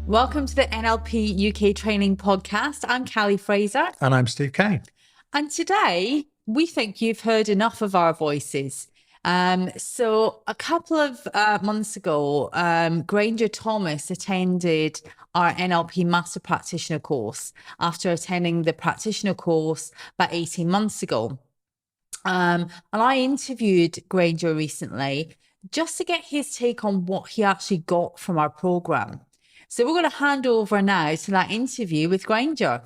Welcome to the NLP UK Training podcast. I'm Callie Fraser. And I'm Steve Kane. And today we think you've heard enough of our voices. So a couple of months ago, Grainger Thomas attended our NLP Master Practitioner course after attending the practitioner course about 18 months ago. And I interviewed Grainger recently just to get his take on what he actually got from our program. So we're going to hand over now to that interview with Grainger.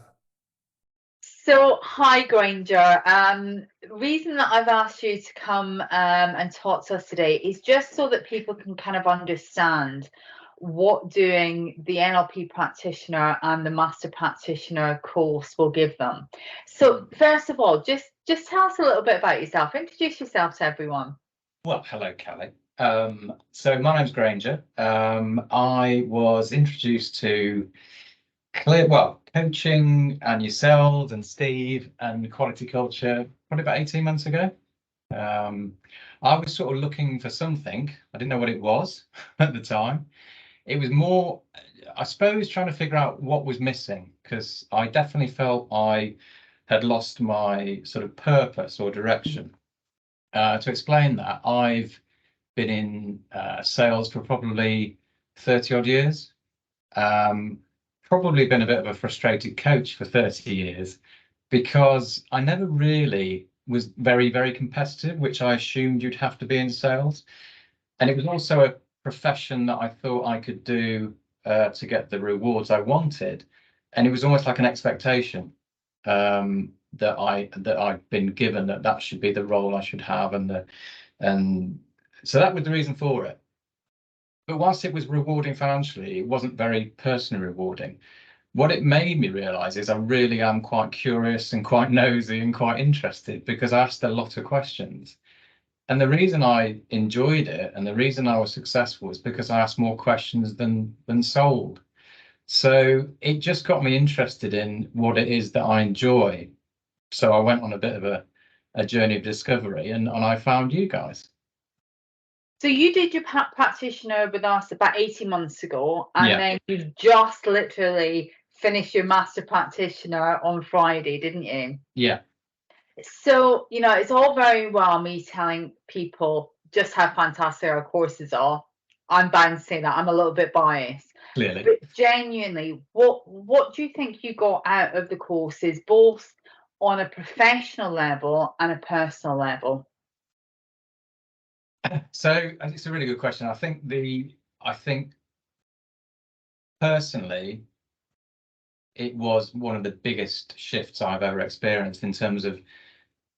So, hi Grainger. The reason that I've asked you to come and talk to us today is just so that people can kind of understand what doing the NLP Practitioner and the Master Practitioner course will give them. So, first of all, just tell us a little bit about yourself. Introduce yourself to everyone. Well, hello, Callie. So my name's Grainger. I was introduced to coaching and yourselves and Steve and quality culture probably about 18 months ago. I was sort of looking for something. I didn't know what it was at the time. It was more, I suppose, trying to figure out what was missing, because I definitely felt I had lost my sort of purpose or direction. To explain that, I've been in sales for probably 30 odd years. Probably been a bit of a frustrated coach for 30 years because I never really was very, very competitive, which I assumed you'd have to be in sales. And it was also a profession that I thought I could do to get the rewards I wanted. And it was almost like an expectation that I'd been given that should be the role I should have, and so that was the reason for it. But whilst it was rewarding financially, it wasn't very personally rewarding. What it made me realise is I really am quite curious and quite nosy and quite interested, because I asked a lot of questions. And the reason I enjoyed it and the reason I was successful is because I asked more questions than sold. So it just got me interested in what it is that I enjoy. So I went on a bit of a journey of discovery, and I found you guys. So you did your practitioner with us about 18 months ago, and then you just literally finished your Master Practitioner on Friday, didn't you? Yeah. So, it's all very well me telling people just how fantastic our courses are. I'm bound to say that. I'm a little bit biased. Clearly. But genuinely, what do you think you got out of the courses, both on a professional level and a personal level? So it's a really good question. I think personally, it was one of the biggest shifts I've ever experienced in terms of,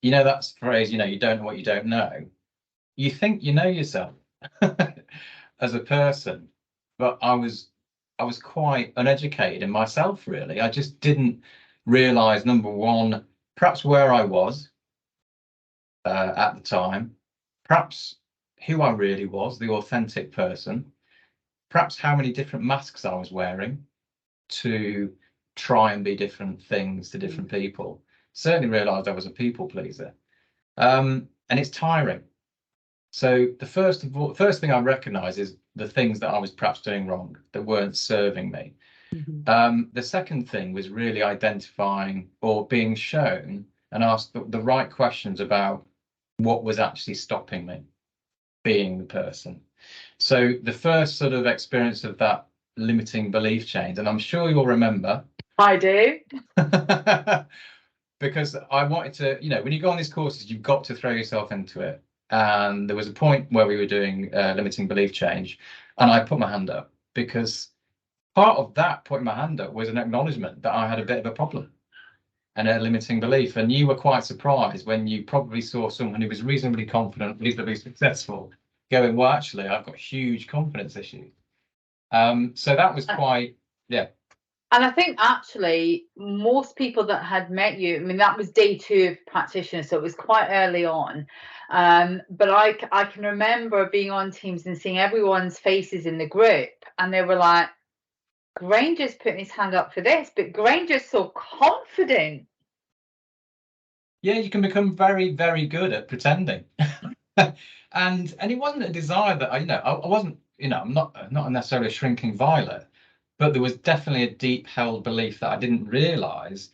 that phrase, you don't know what you don't know. You think you know yourself as a person, but I was quite uneducated in myself, really. I just didn't realize, number one, perhaps where I was at the time, perhaps who I really was, the authentic person, perhaps how many different masks I was wearing to try and be different things to different people. Certainly realized I was a people pleaser. And it's tiring. So the first thing I recognize is the things that I was perhaps doing wrong that weren't serving me. Mm-hmm. The second thing was really identifying or being shown and asked the right questions about what was actually stopping me being the person. So the first sort of experience of that limiting belief change, and I'm sure you'll remember. I do. Because I wanted to, when you go on these courses, you've got to throw yourself into it. And there was a point where we were doing limiting belief change, and I put my hand up because part of that putting my hand up was an acknowledgement that I had a bit of a problem and a limiting belief. And you were quite surprised when you probably saw someone who was reasonably confident, reasonably successful, going, well, actually, I've got huge confidence issues. So that was quite, yeah. And I think actually most people that had met you, that was day 2 of practitioner, so it was quite early on. But I can remember being on Teams and seeing everyone's faces in the group, and they were like, Grainger's putting his hand up for this, but Grainger's so confident. Yeah, you can become very, very good at pretending. And it wasn't a desire that I wasn't, I'm not necessarily a shrinking violet, but there was definitely a deep held belief that I didn't realize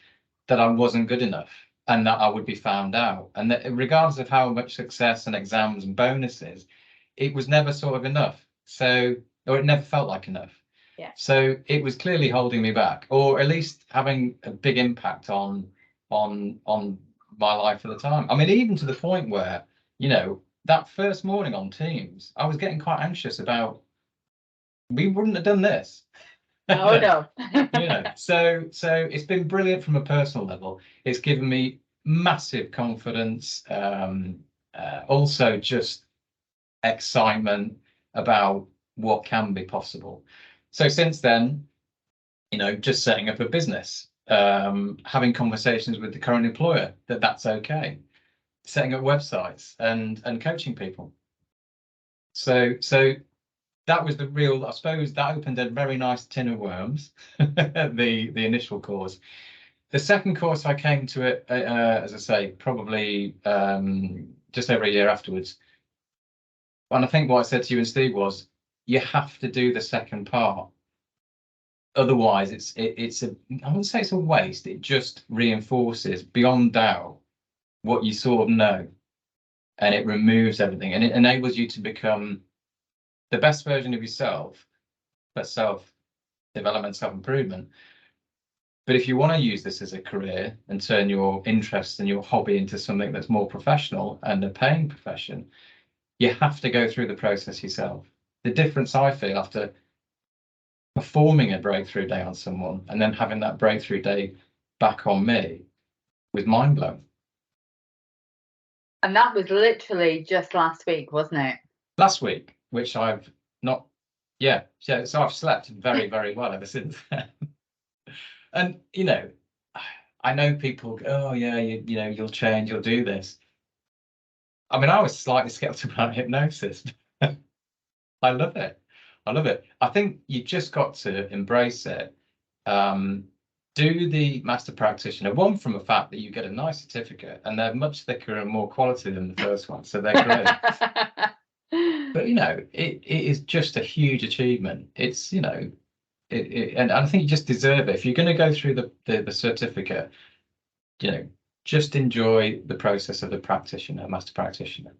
that I wasn't good enough and that I would be found out. And that regardless of how much success and exams and bonuses, it was never sort of enough. So, or it never felt like enough. Yeah. So it was clearly holding me back, or at least having a big impact on my life at the time. I mean, even to the point where, you know, that first morning on Teams, I was getting quite anxious about, we wouldn't have done this. Oh no. So it's been brilliant from a personal level. It's given me massive confidence, also just excitement about what can be possible. So since then, you know, just setting up a business, having conversations with the current employer that's okay, setting up websites and coaching people. So that was the real, I suppose that opened a very nice tin of worms, the initial course. The second course, I came to it, as I say, probably just over a year afterwards. And I think what I said to you and Steve was, you have to do the second part. Otherwise, it's a, I wouldn't say it's a waste. It just reinforces beyond doubt what you sort of know, and it removes everything, and it enables you to become the best version of yourself, for self-development, self-improvement. But if you want to use this as a career and turn your interests and your hobby into something that's more professional and a paying profession, you have to go through the process yourself. The difference I feel after performing a breakthrough day on someone and then having that breakthrough day back on me was mind-blowing. And that was literally just last week, wasn't it? Last week, which I've not, yeah, so I've slept very, very well ever since then. And, you know, I know people go, oh yeah, you know, you'll change, you'll do this. I mean, I was slightly skeptical about hypnosis. I love it. I love it. I think you just got to embrace it. Do the Master Practitioner, one from the fact that you get a nice certificate and they're much thicker and more quality than the first one. So they're great. But, you know, it is just a huge achievement. It's, you know, and I think you just deserve it. If you're going to go through the certificate, you know, just enjoy the process of the practitioner, Master Practitioner.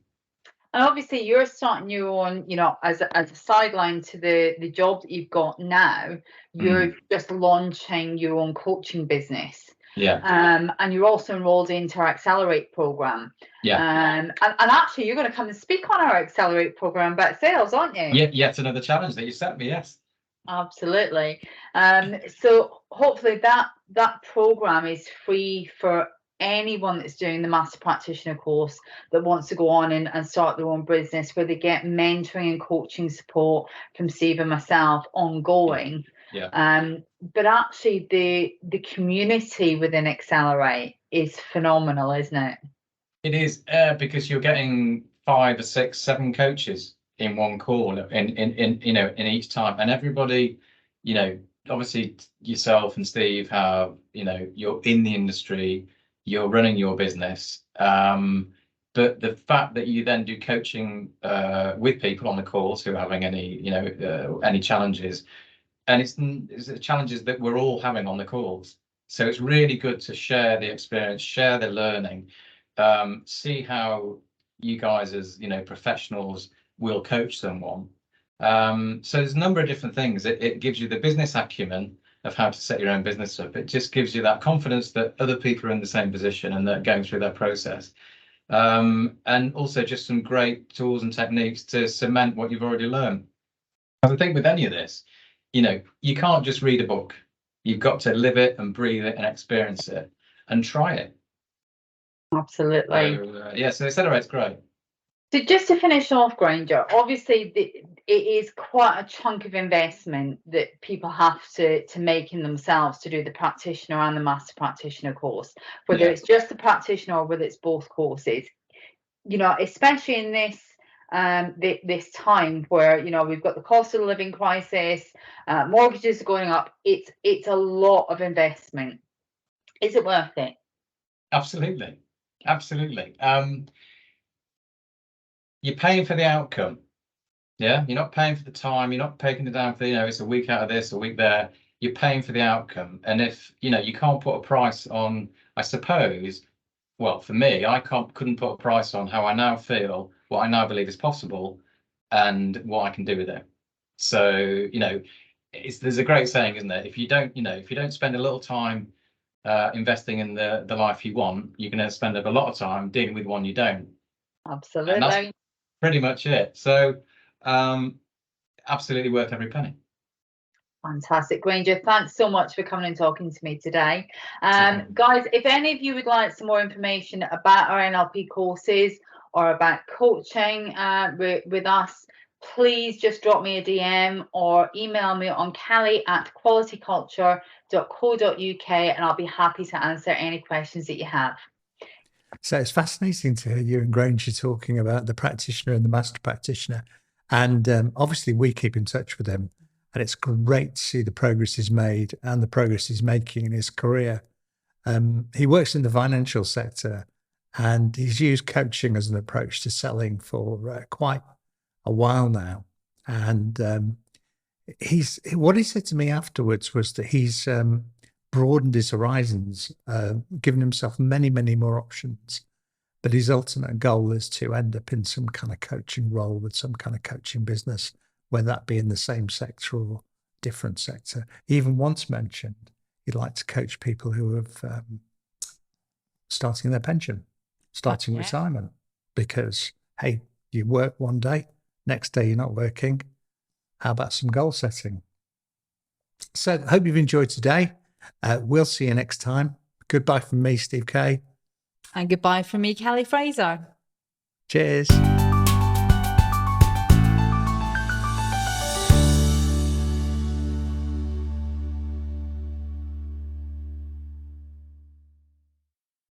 And obviously you're starting your own, you know, as a sideline to the job that you've got now, you're just launching your own coaching business. Yeah. And you're also enrolled into our Accelerate program. Yeah. And actually you're going to come and speak on our Accelerate program about sales, aren't you? Yeah, yet another challenge that you set me, yes. Absolutely. So hopefully that program is free for anyone that's doing the Master Practitioner course that wants to go on and start their own business, where they get mentoring and coaching support from Steve and myself ongoing. Yeah. But actually the community within Accelerate is phenomenal, isn't it? It is, because you're getting 5 or 6, 7 coaches in one call in you know, in each time, and everybody, you know, obviously yourself and Steve have, you know, you're in the industry, you're running your business, but the fact that you then do coaching with people on the calls who are having any, you know, any challenges, and it's the challenges that we're all having on the calls, so it's really good to share the experience, share the learning, see how you guys as, you know, professionals will coach someone. So there's a number of different things. It gives you the business acumen of how to set your own business up. It just gives you that confidence that other people are in the same position and they're going through that process. And also just some great tools and techniques to cement what you've already learned. I think with any of this, you know, you can't just read a book. You've got to live it and breathe it and experience it and try it. Absolutely. So, yeah, so Accelerate's great. So just to finish off, Grainger, obviously it is quite a chunk of investment that people have to make in themselves to do the practitioner and the Master Practitioner course, whether it's just the practitioner or whether it's both courses. You know, especially in this this time where, you know, we've got the cost of the living crisis, mortgages are going up. It's a lot of investment. Is it worth it? Absolutely, absolutely. You're paying for the outcome. Yeah, you're not paying for the time. You're not taking it down for, it's a week out of this, a week there. You're paying for the outcome. And if, you can't put a price on, I suppose, well, for me, I couldn't put a price on how I now feel, what I now believe is possible, and what I can do with it. So, there's a great saying, isn't there? If you don't spend a little time investing in the life you want, you're going to spend a lot of time dealing with one you don't. Absolutely. And that's pretty much it. So, absolutely worth every penny. Fantastic, Grainger. Thanks so much for coming and talking to me today. Guys, if any of you would like some more information about our NLP courses or about coaching with us, please just drop me a DM or email me on callie@qualityculture.co.uk, and I'll be happy to answer any questions that you have. So it's fascinating to hear you and Grainger talking about the practitioner and the master practitioner. And obviously we keep in touch with him. And it's great to see the progress he's made and the progress he's making in his career. He works in the financial sector, and he's used coaching as an approach to selling for quite a while now. And what he said to me afterwards was that he's broadened his horizons, given himself many, many more options. But his ultimate goal is to end up in some kind of coaching role with some kind of coaching business, whether that be in the same sector or different sector. He even once mentioned he'd like to coach people who have starting their pension, starting retirement, because, hey, you work one day, next day you're not working. How about some goal setting? So I hope you've enjoyed today. We'll see you next time. Goodbye from me, Steve Kay. And goodbye from me, Callie Fraser. Cheers.